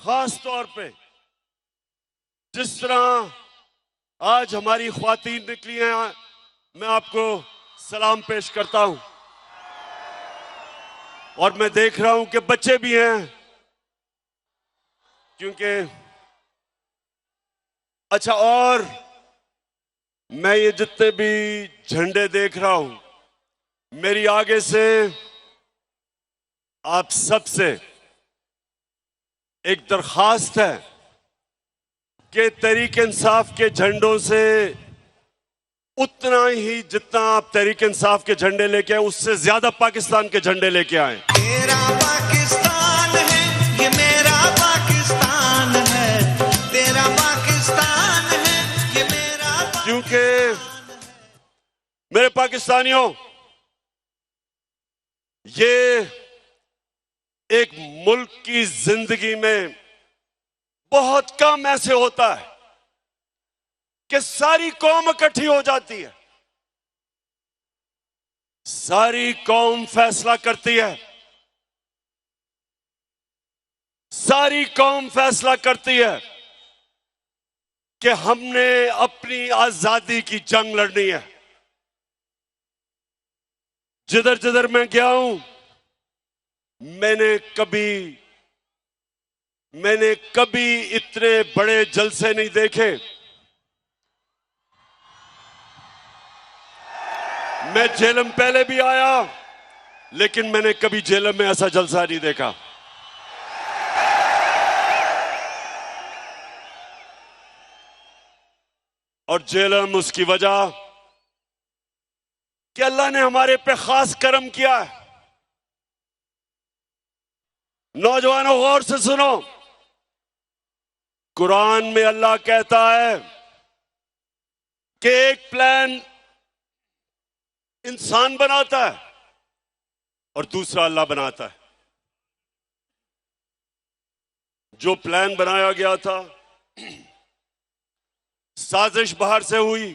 खास तौर पे जिस तरह आज हमारी ख्वातीन निकली हैं, मैं आपको सलाम पेश करता हूं। और मैं देख रहा हूं कि बच्चे भी हैं, क्योंकि अच्छा, और मैं ये जितने भी झंडे देख रहा हूं, मेरी आगे से आप सबसे एक दरखास्त है कि तहरीक इंसाफ के झंडों से उतना ही जितना आप तहरीक इंसाफ के झंडे लेके आए, उससे ज्यादा पाकिस्तान के झंडे लेके आए। तेरा पाकिस्तान है, ये मेरा पाकिस्तान है, तेरा पाकिस्तान है, ये मेरा पाकिस्तान। क्योंकि मेरे पाकिस्तानियों, ये एक मुल्क की जिंदगी में बहुत कम ऐसे होता है कि सारी कौम इकट्ठी हो जाती है, सारी कौम फैसला करती है, सारी कौम फैसला करती है कि हमने अपनी आजादी की जंग लड़नी है। जिधर जिधर मैं गया हूं, मैंने कभी इतने बड़े जलसे नहीं देखे। मैं झेलम पहले भी आया, लेकिन मैंने कभी झेलम में ऐसा जलसा नहीं देखा। और झेलम उसकी वजह कि अल्लाह ने हमारे पे खास करम किया है। नौजवानों, गौर से सुनो, कुरान में अल्लाह कहता है कि एक प्लान इंसान बनाता है और दूसरा अल्लाह बनाता है। जो प्लान बनाया गया था, साजिश बाहर से हुई।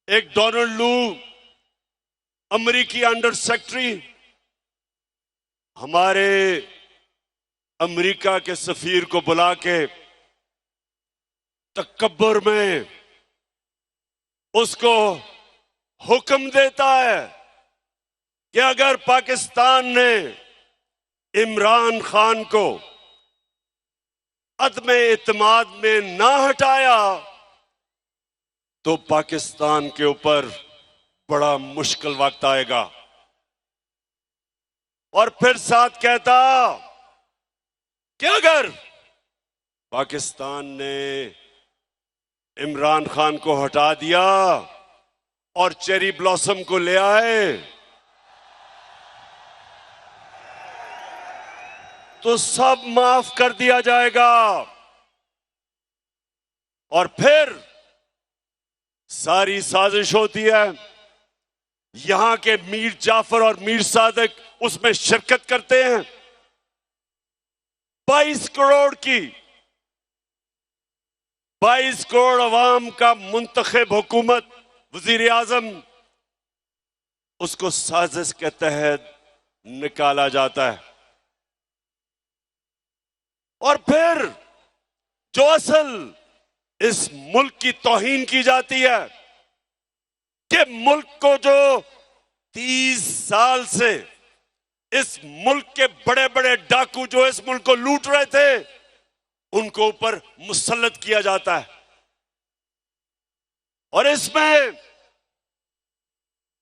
एक डोनाल्ड लू, अमेरिकी अंडर सेक्रेटरी, हमारे अमेरिका के सफीर को बुला के तकब्बुर में उसको हुक्म देता है कि अगर पाकिस्तान ने इमरान खान को अदम एतमाद में ना हटाया तो पाकिस्तान के ऊपर बड़ा मुश्किल वक्त आएगा। और फिर साथ कहता कि अगर पाकिस्तान ने इमरान खान को हटा दिया और चेरी ब्लॉसम को ले आए तो सब माफ कर दिया जाएगा। और फिर सारी साजिश होती है, यहां के मीर जाफर और मीर सादिक उसमें शिरकत करते हैं। 22 करोड़ अवाम का मुंतखब हुकूमत, वजीर आजम, उसको साजिश के तहत निकाला जाता है। और फिर जो असल इस मुल्क की तौहीन की जाती है कि मुल्क को जो 30 साल से इस मुल्क के बड़े बड़े डाकू जो इस मुल्क को लूट रहे थे, उनको ऊपर मुसल्लत किया जाता है। और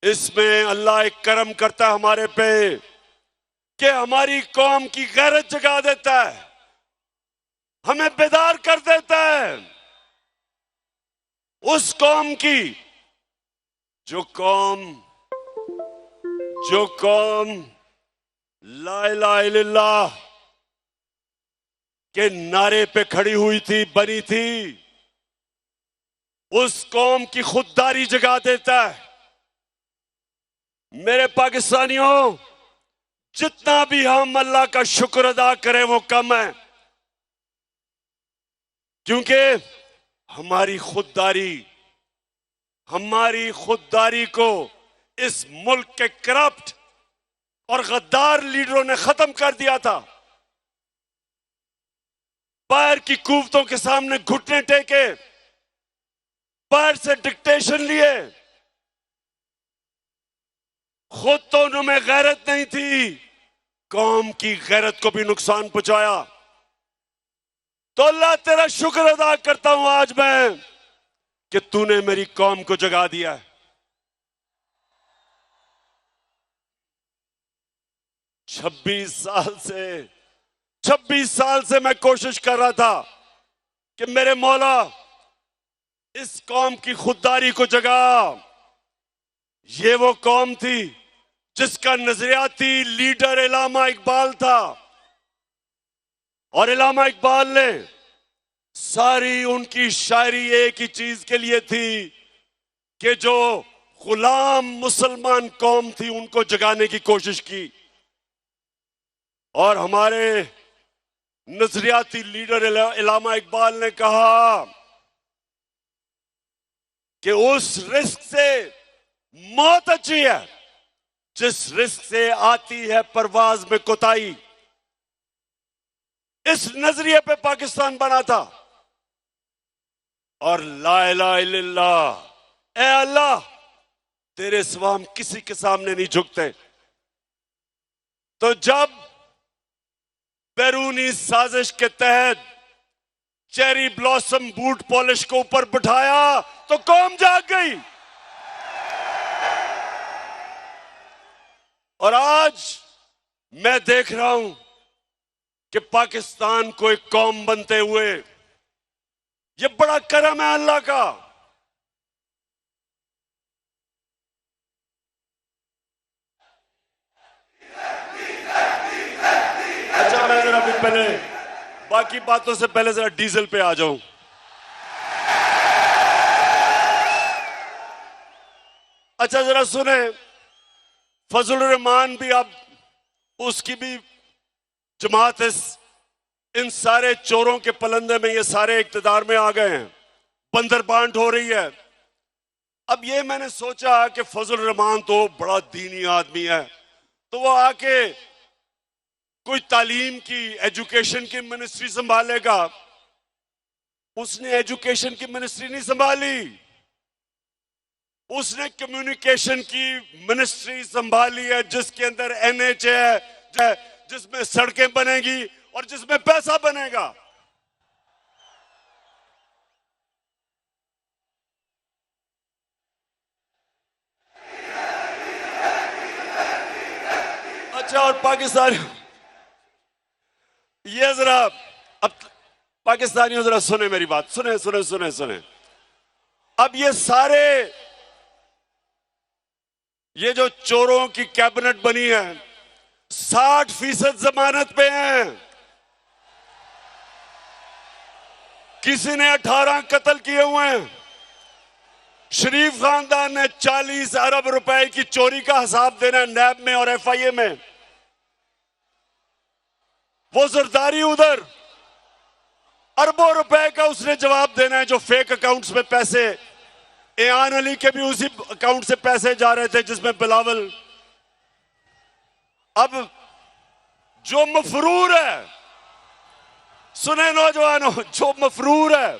इसमें अल्लाह एक करम करता है हमारे पे कि हमारी कौम की गैरत जगा देता है, हमें बेदार कर देता है। उस कौम की जो कौम ला इलाहा इल्लल्लाह के नारे पे खड़ी हुई थी, बनी थी, उस कौम की खुददारी जगा देता है। मेरे पाकिस्तानियों, जितना भी हम अल्लाह का शुक्र अदा करें वो कम है, क्योंकि हमारी खुददारी को इस मुल्क के करप्ट और गद्दार लीडरों ने खत्म कर दिया था। बाहर की कुव्वतों के सामने घुटने टेके, बाहर से डिक्टेशन लिए। खुद तो उनमें गैरत नहीं थी, कौम की गैरत को भी नुकसान पहुंचाया। तो अल्लाह तेरा शुक्र अदा करता हूं आज मैं कि तूने मेरी कौम को जगा दिया है। 26 साल से मैं कोशिश कर रहा था कि मेरे मौला इस कौम की खुददारी को जगा। ये वो कौम थी जिसका नजरियाती लीडर इलामा इकबाल था, और इलामा इकबाल ने सारी उनकी शायरी एक ही चीज के लिए थी कि जो गुलाम मुसलमान कौम थी उनको जगाने की कोशिश की। और हमारे नजरियाती लीडर इलामा इकबाल ने कहा कि उस रिस्क से मौत अच्छी है जिस रिस्क से आती है परवाज में कोताही। इस नजरिए पे पाकिस्तान बना था। और ला इलाहा इल्लल्लाह, ए अल्लाह तेरे सिवा हम किसी के सामने नहीं झुकते। तो जब बैरूनी साजिश के तहत चेरी ब्लॉसम बूट पॉलिश को ऊपर बिठाया तो कौम जाग गई। और आज मैं देख रहा हूं कि पाकिस्तान को एक कौम बनते हुए, ये बड़ा करम है अल्लाह का। अच्छा, मैं जरा अभी पहले बाकी बातों से पहले जरा डीजल पे आ जाऊं। अच्छा जरा सुने, फजल रहमान भी अब उसकी भी जमात इन सारे चोरों के पलंदे में ये सारे इक्तदार में आ गए हैं, बंदर बांट हो रही है। अब ये मैंने सोचा कि फजल रहमान तो बड़ा दीनी आदमी है, तो वो आके कोई तालीम की, एजुकेशन की मिनिस्ट्री संभालेगा। उसने एजुकेशन की मिनिस्ट्री नहीं संभाली, उसने कम्युनिकेशन की मिनिस्ट्री संभाली है, जिसके अंदर NH है, जिसमें सड़कें बनेगी और जिसमें पैसा बनेगा। अच्छा, और पाकिस्तानी ये जरा, अब पाकिस्तानियों जरा सुने मेरी बात, सुने सुने सुने सुने। अब ये सारे, ये जो चोरों की कैबिनेट बनी है 60% जमानत पे हैं। किसी ने 18 कत्ल किए हुए हैं। शरीफ खानदान ने 40 अरब रुपए की चोरी का हिसाब देना है नैब में और FIA में। वो जरदारी उधर अरबों रुपए का उसने जवाब देना है, जो फेक अकाउंट्स में पैसे, एयान अली के भी उसी अकाउंट से पैसे जा रहे थे जिसमें बिलावल। अब जो मफरूर है, सुने नौजवानों, जो मफरूर है,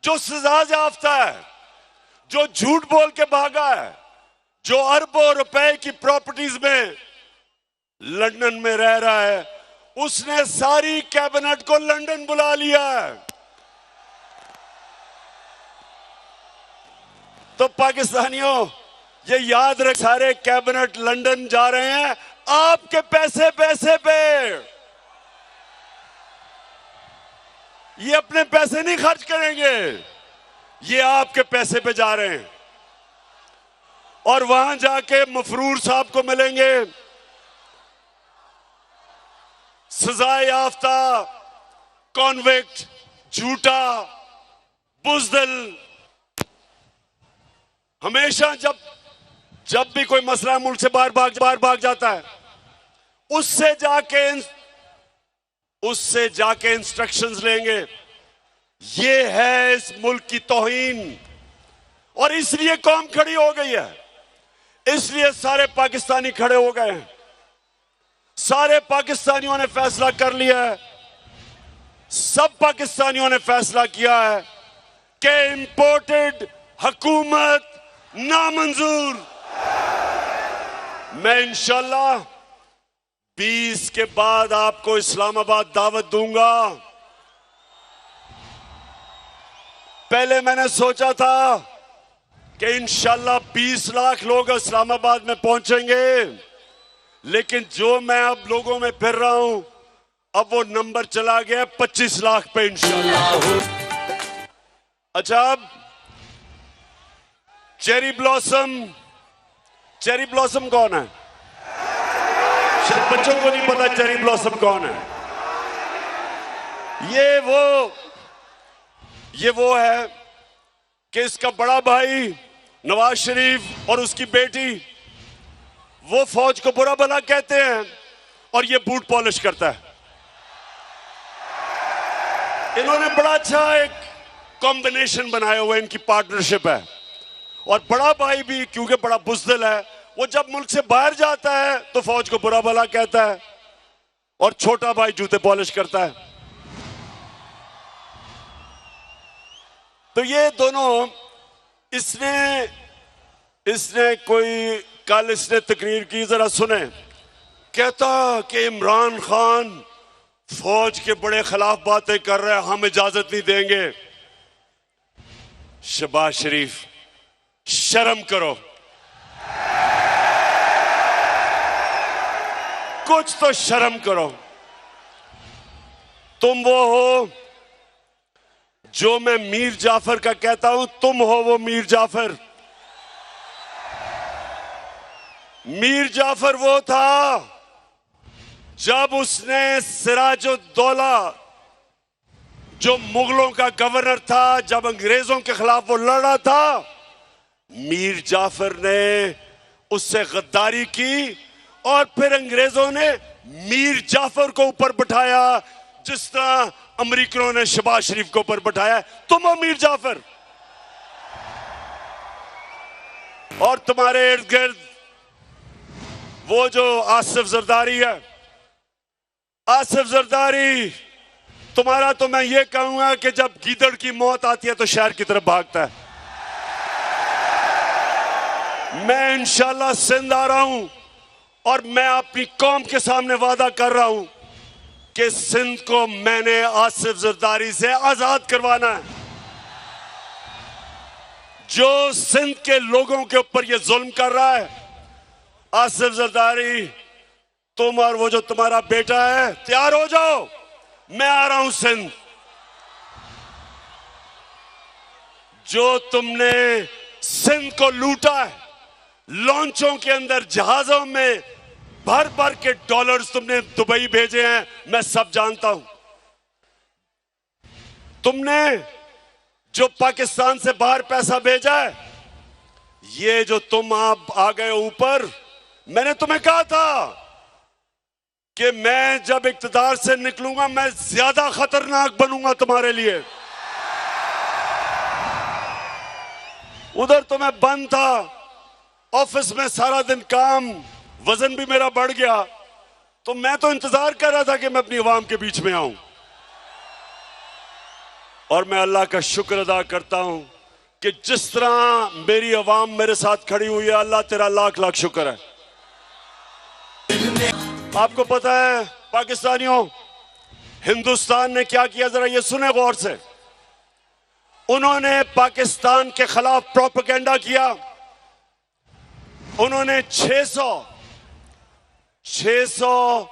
जो सजा याफ्ता है, जो झूठ बोल के भागा है, जो अरबों रुपए की प्रॉपर्टीज में लंदन में रह रहा है, उसने सारी कैबिनेट को लंदन बुला लिया है। तो पाकिस्तानियों ये याद रख, सारे कैबिनेट लंदन जा रहे हैं आपके पैसे पे। ये अपने पैसे नहीं खर्च करेंगे, ये आपके पैसे पे जा रहे हैं। और वहां जाके मफरूर साहब को मिलेंगे, सजा याफ्ता, कॉन्विक्ट, झूठा, बुज़दिल। हमेशा जब भी कोई मसला मुल्क से बाहर भाग जाता है, उससे जाके इंस्ट्रक्शंस लेंगे। ये है इस मुल्क की तौहीन। और इसलिए कौम खड़ी हो गई है, इसलिए सारे पाकिस्तानी खड़े हो गए हैं। सारे पाकिस्तानियों ने फैसला कर लिया है सब पाकिस्तानियों ने फैसला किया है कि इंपोर्टेड हुकूमत नामंजूर। मैं इंशाल्लाह 20 के बाद आपको इस्लामाबाद दावत दूंगा। पहले मैंने सोचा था कि इंशाल्लाह 20 लाख लोग इस्लामाबाद में पहुंचेंगे, लेकिन जो मैं अब लोगों में फिर रहा हूं, अब वो नंबर चला गया 25 लाख पे इंशाल्लाह। अच्छा, अब चेरी ब्लॉसम कौन है? शायद बच्चों को नहीं पता चेरी ब्लॉसम कौन है। ये वो है कि इसका बड़ा भाई नवाज शरीफ और उसकी बेटी वो फौज को बुरा भला कहते हैं और ये बूट पॉलिश करता है। इन्होंने बड़ा अच्छा एक कॉम्बिनेशन बनाया हुआ है, इनकी पार्टनरशिप है। और बड़ा भाई भी क्योंकि बड़ा बुज़दिल है, वो जब मुल्क से बाहर जाता है तो फौज को बुरा भला कहता है और छोटा भाई जूते पॉलिश करता है। तो ये दोनों इसने कोई कल इसने तकरीर की, जरा सुने। कहता कि इमरान खान फौज के बड़े खिलाफ बातें कर रहे हैं, हम इजाजत नहीं देंगे। शहबाज शरीफ, शर्म करो, कुछ तो शर्म करो। तुम वो हो जो मैं मीर जाफर का कहता हूं, तुम हो वो मीर जाफर। मीर जाफर वो था जब उसने सिराजुद्दौला जो मुगलों का गवर्नर था, जब अंग्रेजों के खिलाफ वो लड़ा था, मीर जाफर ने उससे गद्दारी की और फिर अंग्रेजों ने मीर जाफर को ऊपर बिठाया जिस तरह अमेरिकनों ने शहबाज शरीफ को ऊपर बिठाया। तुम हो मीर जाफर। और तुम्हारे इर्द गिर्द वो जो आसिफ जरदारी है, आसिफ जरदारी तुम्हारा तो मैं ये कहूंगा कि जब गीदड़ की मौत आती है तो शहर की तरफ भागता है। मैं इंशाल्लाह सिंध आ रहा हूं और मैं अपनी कौम के सामने वादा कर रहा हूं कि सिंध को मैंने आसिफ जरदारी से आजाद करवाना है। जो सिंध के लोगों के ऊपर ये जुल्म कर रहा है, आसिफ जरदारी, तुम और वो जो तुम्हारा बेटा है तैयार हो जाओ, मैं आ रहा हूं सिंध। जो तुमने सिंध को लूटा है, लॉन्चों के अंदर जहाजों में भर भर के डॉलर्स तुमने दुबई भेजे हैं, मैं सब जानता हूं। तुमने जो पाकिस्तान से बाहर पैसा भेजा है, ये जो तुम आप आ गए ऊपर, मैंने तुम्हें कहा था कि मैं जब इक्तदार से निकलूंगा मैं ज्यादा खतरनाक बनूंगा तुम्हारे लिए। उधर तो मैं बंद था, ऑफिस में सारा दिन काम, वजन भी मेरा बढ़ गया, तो मैं तो इंतजार कर रहा था कि मैं अपनी अवाम के बीच में आऊं। और मैं अल्लाह का शुक्र अदा करता हूं कि जिस तरह मेरी अवाम मेरे साथ खड़ी हुई है, अल्लाह तेरा लाख लाख शुक्र है। आपको पता है पाकिस्तानियों, हिंदुस्तान ने क्या किया, जरा ये सुने गौर से। उन्होंने पाकिस्तान के खिलाफ प्रोपेगेंडा किया। उन्होंने 600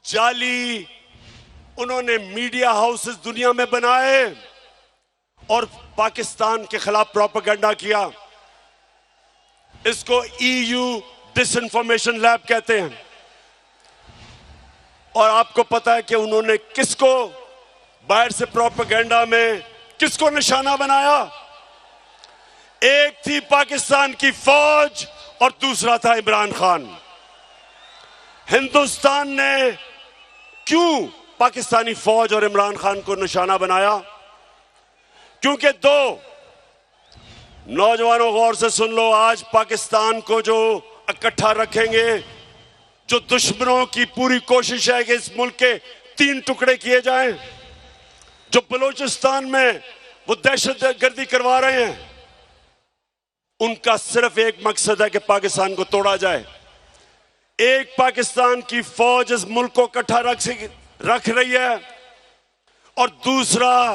जाली उन्होंने मीडिया हाउसेस दुनिया में बनाए और पाकिस्तान के खिलाफ प्रोपेगेंडा किया। इसको EU डिसइंफॉर्मेशन लैब कहते हैं। और आपको पता है कि उन्होंने किसको बाहर से प्रोपेगेंडा में किसको निशाना बनाया? एक थी पाकिस्तान की फौज और दूसरा था इमरान खान। हिंदुस्तान ने क्यों पाकिस्तानी फौज और इमरान खान को निशाना बनाया? क्योंकि दो नौजवानों, गौर से सुन लो, आज पाकिस्तान को जो इकट्ठा रखेंगे, जो दुश्मनों की पूरी कोशिश है कि इस मुल्क के 3 टुकड़े किए जाएं, जो बलूचिस्तान में वो दहशतगर्दी करवा रहे हैं, उनका सिर्फ एक मकसद है कि पाकिस्तान को तोड़ा जाए। एक पाकिस्तान की फौज इस मुल्क को इकट्ठा रख रही है, और दूसरा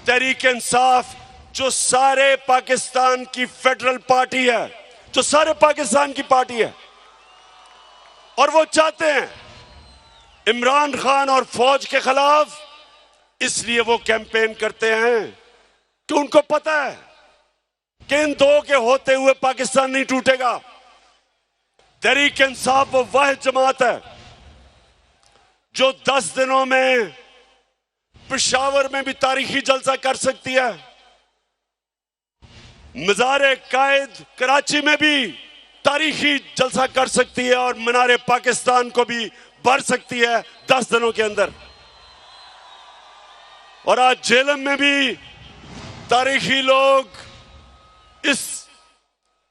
तहरीक इंसाफ जो सारे पाकिस्तान की फेडरल पार्टी है, जो सारे पाकिस्तान की पार्टी है, और वो चाहते हैं इमरान खान और फौज के खिलाफ। इसलिए वो कैंपेन करते हैं कि उनको पता है कि इन दो के होते हुए पाकिस्तान नहीं टूटेगा। तहरीक इंसाफ वो वाहिद जमात है जो 10 दिनों में पेशावर में भी तारीखी जलसा कर सकती है, मज़ार कायद कराची में भी तारीखी जलसा कर सकती है, और मीनार पाकिस्तान को भी भर सकती है 10 दिनों के अंदर। और आज झेलम में भी तारीखी लोग इस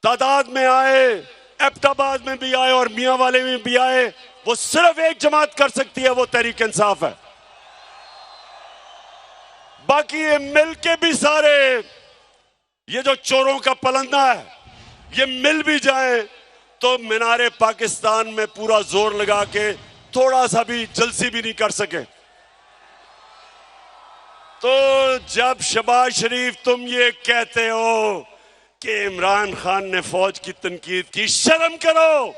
तादाद में आए, एबटाबाद में भी आए और मियां वाले में भी आए। वो सिर्फ एक जमात कर सकती है, वो तहरीक इंसाफ है। बाकी ये मिलके भी सारे, ये जो चोरों का पलंदा है, ये मिल भी जाए तो मीनारे पाकिस्तान में पूरा जोर लगा के थोड़ा सा भी जलसी भी नहीं कर सके। तो जब शहबाज शरीफ तुम ये कहते हो कि इमरान खान ने फौज की तनकीद की, शर्म करो।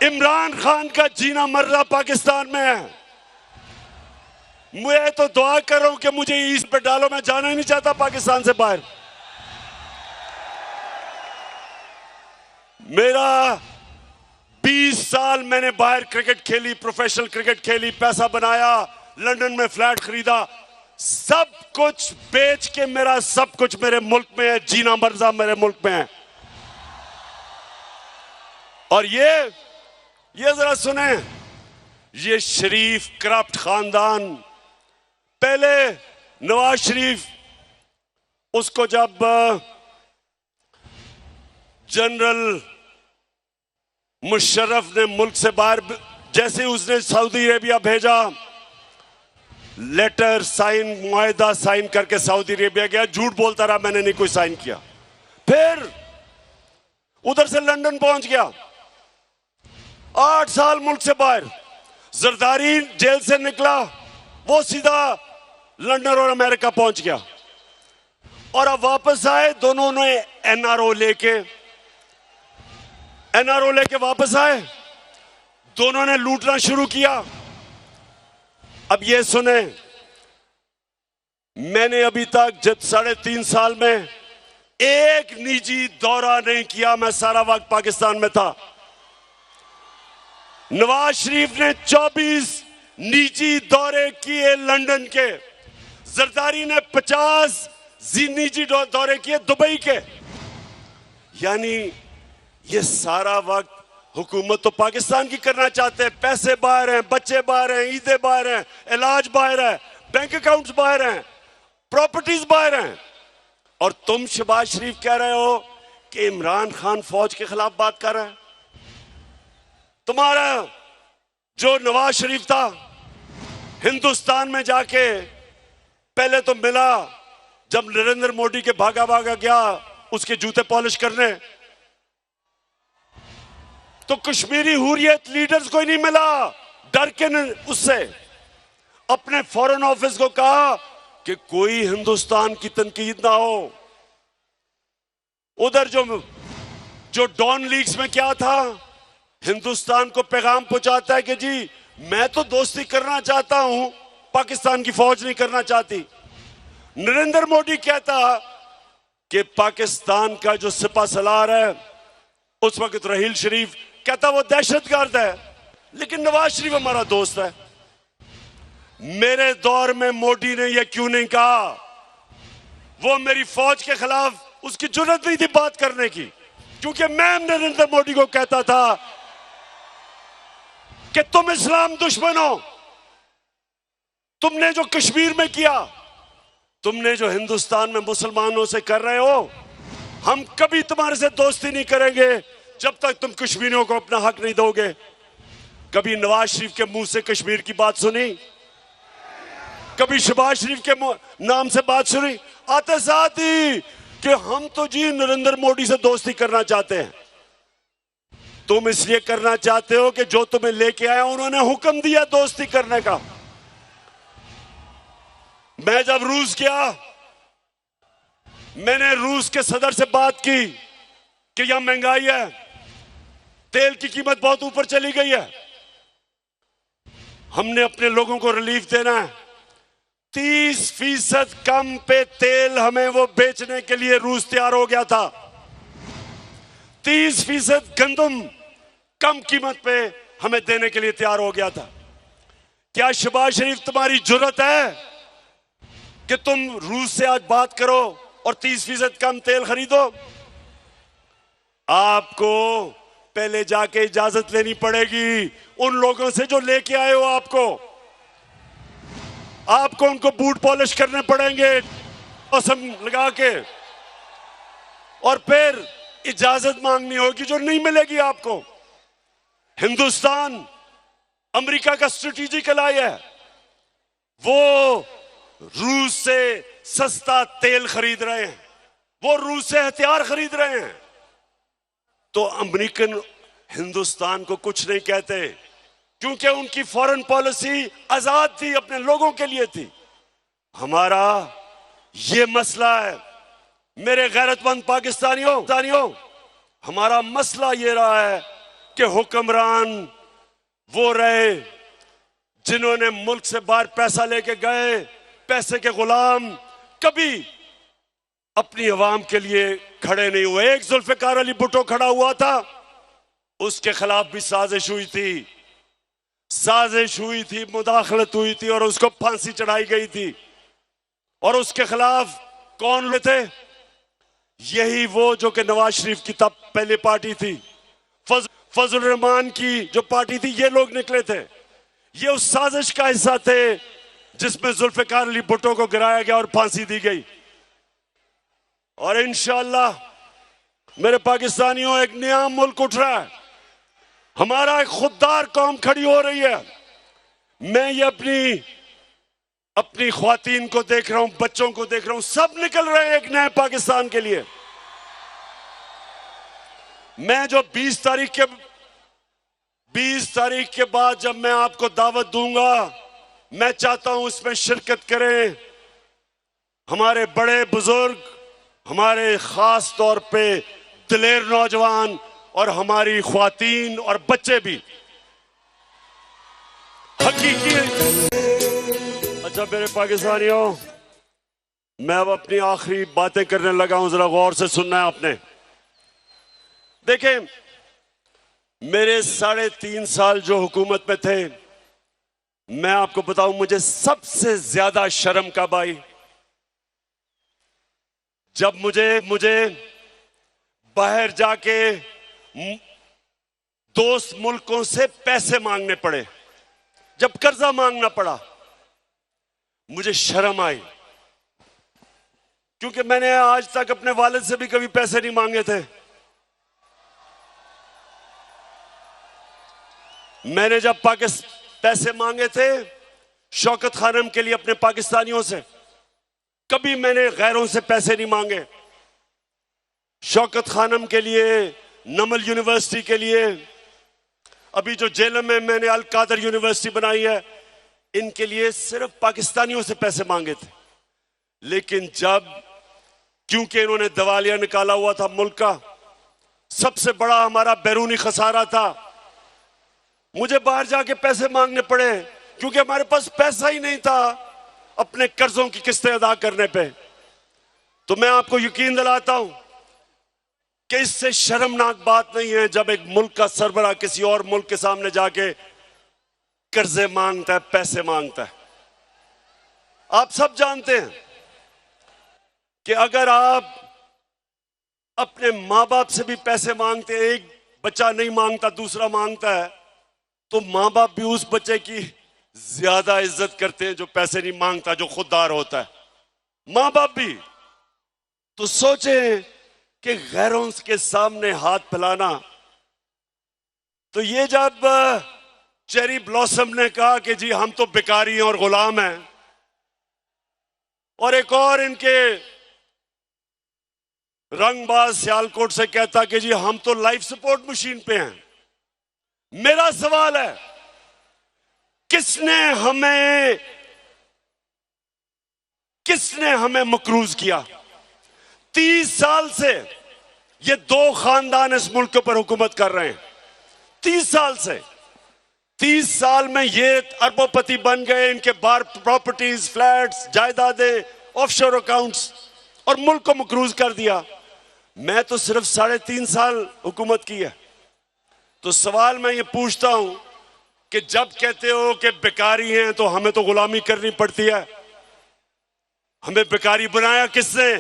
इमरान खान का जीना मरना पाकिस्तान में है। मैं तो दुआ कर रहा हूं कि मुझे ईस्ट पे डालो, मैं जाना ही नहीं चाहता पाकिस्तान से बाहर। मेरा 20 साल मैंने बाहर क्रिकेट खेली, प्रोफेशनल क्रिकेट खेली, पैसा बनाया, लंदन में फ्लैट खरीदा, सब कुछ बेच के मेरा सब कुछ मेरे मुल्क में है, जीना मरना मेरे मुल्क में है। और ये जरा सुने, ये शरीफ करप्ट खानदान, पहले नवाज शरीफ, उसको जब जनरल मुशर्रफ ने मुल्क से बाहर, जैसे उसने सऊदी अरेबिया भेजा, लेटर साइन, मुआहदा साइन करके सऊदी अरेबिया गया, झूठ बोलता रहा मैंने नहीं कोई साइन किया। फिर उधर से लंदन पहुंच गया, 8 साल मुल्क से बाहर। जरदारी जेल से निकला, वो सीधा लंदन और अमेरिका पहुंच गया, और अब वापस आए। दोनों ने एनआरओ लेके वापस आए, दोनों ने लूटना शुरू किया। अब ये सुने, मैंने अभी तक जब 3.5 साल में एक निजी दौरा नहीं किया, मैं सारा वक्त पाकिस्तान में था। नवाज शरीफ ने 24 निजी दौरे किए लंदन के, जरदारी ने 50 निजी दौरे किए दुबई के। यानी ये सारा वक्त हुकूमत तो पाकिस्तान की करना चाहते हैं, पैसे बाहर हैं, बच्चे बाहर हैं, ईदें बाहर हैं, इलाज बाहर है, बैंक अकाउंट्स बाहर हैं, प्रॉपर्टीज बाहर हैं, और तुम शहबाज शरीफ कह रहे हो कि इमरान खान फौज के खिलाफ बात कर रहा है। तुम्हारा जो नवाज शरीफ था, हिंदुस्तान में जाके पहले तो मिला, जब नरेंद्र मोदी के भागा भागा गया उसके जूते पॉलिश करने, तो कश्मीरी हुर्रियत लीडर्स को ही नहीं मिला, डर के उससे अपने फॉरेन ऑफिस को कहा कि कोई हिंदुस्तान की तनकीद ना हो। उधर जो डॉन लीग्स में क्या था, हिंदुस्तान को पैगाम पहुंचाता है कि जी मैं तो दोस्ती करना चाहता हूं, पाकिस्तान की फौज नहीं करना चाहती। नरेंद्र मोदी कहता कि पाकिस्तान का जो सिपा सलार है उस वक्त रहील शरीफ, कहता वो दहशतगर्द है, लेकिन नवाज शरीफ हमारा दोस्त है। मेरे दौर में मोदी ने यह क्यों नहीं कहा? वो मेरी फौज के खिलाफ उसकी जुर्रत नहीं थी बात करने की, क्योंकि मैं नरेंद्र मोदी को कहता था कि तुम इस्लाम दुश्मन हो, तुमने जो कश्मीर में किया, तुमने जो हिंदुस्तान में मुसलमानों से कर रहे हो, हम कभी तुम्हारे से दोस्ती नहीं करेंगे जब तक तुम कश्मीरियों को अपना हक नहीं दोगे। कभी नवाज शरीफ के मुंह से कश्मीर की बात सुनी? कभी शहबाज शरीफ के नाम से बात सुनी? आते साथ ही कि हम तो जी नरेंद्र मोदी से दोस्ती करना चाहते हैं। तुम इसलिए करना चाहते हो कि जो तुम्हें लेके आया उन्होंने हुक्म दिया दोस्ती करने का। मैं जब रूस गया, मैंने रूस के सदर से बात की कि यहां महंगाई है, तेल की कीमत बहुत ऊपर चली गई है, हमने अपने लोगों को रिलीफ देना है। 30% कम पे तेल हमें वो बेचने के लिए रूस तैयार हो गया था। 30% गंदम कम कीमत पे हमें देने के लिए तैयार हो गया था। क्या शहबाज शरीफ तुम्हारी जुर्रत है कि तुम रूस से आज बात करो और 30% कम तेल खरीदो? आपको पहले जाके इजाजत लेनी पड़ेगी उन लोगों से जो लेके आए हो आपको उनको बूट पॉलिश करने पड़ेंगे मौसम लगा के, और फिर इजाजत मांगनी होगी जो नहीं मिलेगी आपको। हिंदुस्तान अमेरिका का स्ट्रेटेजिक एलाय है, वो रूस से सस्ता तेल खरीद रहे हैं, वो रूस से हथियार खरीद रहे हैं। तो अमेरिकन हिंदुस्तान को कुछ नहीं कहते क्योंकि उनकी फॉरेन पॉलिसी आजाद थी, अपने लोगों के लिए थी। हमारा ये मसला है मेरे गैरतमंद पाकिस्तानियों, हमारा मसला ये रहा है कि हुक्मरान वो रहे जिन्होंने मुल्क से बाहर पैसा लेके गए, पैसे के गुलाम, कभी अपनी अवाम के लिए खड़े नहीं हुए। एक जुल्फिकार अली भुट्टो खड़ा हुआ था, उसके खिलाफ भी साजिश हुई थी, मुदाखलत हुई थी और उसको फांसी चढ़ाई गई थी। और उसके खिलाफ कौन हुए थे? यही वो जो कि नवाज शरीफ की तब पहली पार्टी थी, फजल रहमान की जो पार्टी थी, ये लोग निकले थे। ये उस साजिश का हिस्सा थे जिसमें जुल्फिकार अली भुट्टो को गिराया गया और फांसी दी गई। और इंशाअल्लाह मेरे पाकिस्तानियों, एक नया मुल्क उठ रहा है, हमारा एक खुददार कौम खड़ी हो रही है। मैं ये अपनी ख्वातीन को देख रहा हूं, बच्चों को देख रहा हूं, सब निकल रहे हैं एक नए पाकिस्तान के लिए। मैं जो 20 तारीख के बाद जब मैं आपको दावत दूंगा, मैं चाहता हूं इसमें शिरकत करें हमारे बड़े बुजुर्ग, हमारे खास तौर पे दिलेर नौजवान और हमारी ख्वातीन और बच्चे भी। हकीकी। अच्छा मेरे पाकिस्तानियों, मैं अब अपनी आखिरी बातें करने लगा हूं, जरा गौर से सुनना है आपने। देखें, मेरे 3.5 साल जो हुकूमत में थे, मैं आपको बताऊं मुझे सबसे ज्यादा शर्म कब आई? जब मुझे बाहर जाके दोस्त मुल्कों से पैसे मांगने पड़े, जब कर्जा मांगना पड़ा, मुझे शर्म आई। क्योंकि मैंने आज तक अपने वालिद से भी कभी पैसे नहीं मांगे थे। मैंने जब पैसे मांगे थे शौकत खानम के लिए अपने पाकिस्तानियों से, कभी मैंने गैरों से पैसे नहीं मांगे। शौकत खानम के लिए, नमल यूनिवर्सिटी के लिए, अभी जो जेलम में मैंने अल कादर यूनिवर्सिटी बनाई है, इनके लिए सिर्फ पाकिस्तानियों से पैसे मांगे थे। लेकिन जब, क्योंकि इन्होंने दिवालिया निकाला हुआ था मुल्क का, सबसे बड़ा हमारा बैरूनी खसारा था, मुझे बाहर जाके पैसे मांगने पड़े क्योंकि हमारे पास पैसा ही नहीं था अपने कर्जों की किस्तें अदा करने पे। तो मैं आपको यकीन दिलाता हूं कि इससे शर्मनाक बात नहीं है जब एक मुल्क का सरबराह किसी और मुल्क के सामने जाके कर्जे मांगता है, पैसे मांगता है। आप सब जानते हैं कि अगर आप अपने मां बाप से भी पैसे मांगते हैं, एक बच्चा नहीं मांगता दूसरा मांगता है, तो मां बाप भी उस बच्चे की ज्यादा इज्जत करते हैं जो पैसे नहीं मांगता, जो खुददार होता है। मां बाप भी। तो सोचें कि गैरों के सामने हाथ फैलाना। तो ये जब चेरी ब्लॉसम ने कहा कि जी हम तो भिखारी हैं और गुलाम हैं, और एक और इनके रंगबाज सियालकोट से कहता कि जी हम तो लाइफ सपोर्ट मशीन पे हैं। मेरा सवाल है, किसने हमें मकरूज किया? 30 साल से ये दो खानदान इस मुल्क के ऊपर हुकूमत कर रहे हैं। 30 साल से, 30 साल में ये अरबोपति बन गए। इनके बार प्रॉपर्टीज, फ्लैट्स, जायदादें, ऑफशोर अकाउंट्स, और मुल्क को मकरूज कर दिया। मैं तो सिर्फ 3.5 साल हुकूमत की है। तो सवाल मैं ये पूछता हूं कि जब कहते हो कि बेकारी हैं तो हमें तो गुलामी करनी पड़ती है, हमें बेकारी बनाया किसने?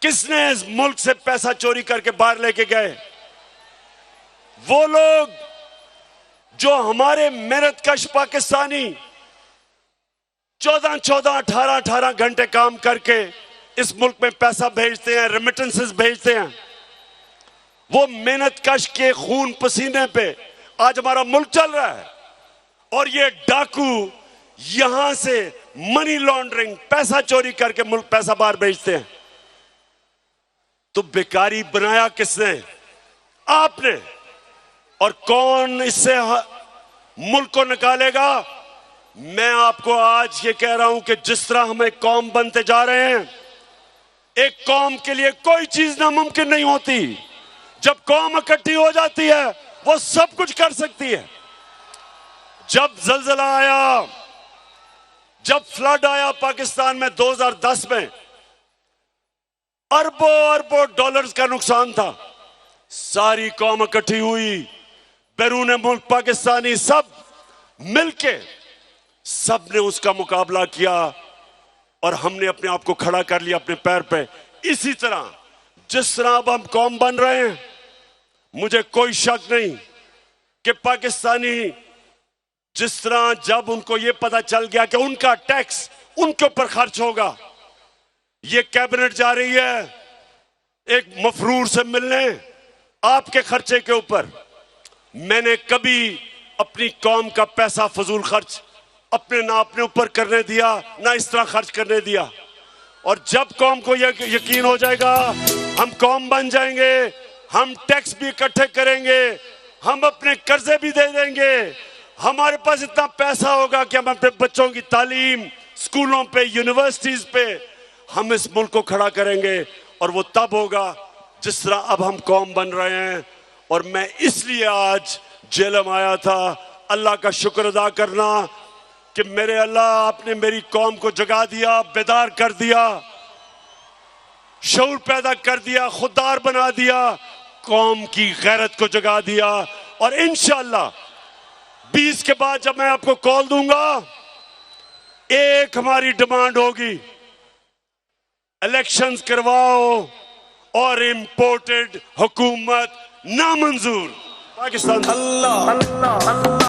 किसने इस मुल्क से पैसा चोरी करके बाहर लेके गए? वो लोग जो हमारे मेहनतकश पाकिस्तानी 14-14, 18-18 घंटे काम करके इस मुल्क में पैसा भेजते हैं, रेमिटेंसेस भेजते हैं। वो मेहनतकश के खून पसीने पे आज हमारा मुल्क चल रहा है। और ये डाकू यहां से मनी लॉन्ड्रिंग, पैसा चोरी करके मुल्क पैसा बाहर भेजते हैं। तो बेकारी बनाया किसने? आपने। और कौन इससे मुल्क को निकालेगा? मैं आपको आज ये कह रहा हूं कि जिस तरह हम एक कौम बनते जा रहे हैं, एक कौम के लिए कोई चीज नामुमकिन नहीं होती। जब कौम इकट्ठी हो जाती है वो सब कुछ कर सकती है। जब जलजला आया, जब फ्लड आया पाकिस्तान में 2010 में, अरबों अरबों डॉलर्स का नुकसान था। सारी कौम इकट्ठी हुई, बैरून मुल्क पाकिस्तानी सब मिलके सब ने उसका मुकाबला किया और हमने अपने आप को खड़ा कर लिया अपने पैर पे। इसी तरह जिस तरह अब हम कौम बन रहे हैं, मुझे कोई शक नहीं कि पाकिस्तानी जिस तरह जब उनको यह पता चल गया कि उनका टैक्स उनके ऊपर खर्च होगा, ये कैबिनेट जा रही है एक मफरूर से मिलने आपके खर्चे के ऊपर। मैंने कभी अपनी कौम का पैसा फजूल खर्च ना अपने ऊपर करने दिया, ना इस तरह खर्च करने दिया। और जब कौम को यकीन हो जाएगा हम कौम बन जाएंगे, हम टैक्स भी इकट्ठे करेंगे, हम अपने कर्जे भी दे देंगे, हमारे पास इतना पैसा होगा कि हम अपने बच्चों की तालीम, स्कूलों पे, यूनिवर्सिटीज पे हम इस मुल्क को खड़ा करेंगे। और वो तब होगा जिस तरह अब हम कौम बन रहे हैं। और मैं इसलिए आज जेलम आया था, अल्लाह का शुक्र अदा करना कि मेरे अल्लाह आपने मेरी कौम को जगा दिया, बेदार कर दिया, शऊर पैदा कर दिया, खुददार बना दिया, कौम की गैरत को जगा दिया। और इंशाअल्लाह 20 के बाद जब मैं आपको कॉल दूंगा, एक हमारी डिमांड होगी, इलेक्शंस करवाओ और इंपोर्टेड हुकूमत नामंजूर। पाकिस्तान। अल्लाह अल्लाह अल्लाह।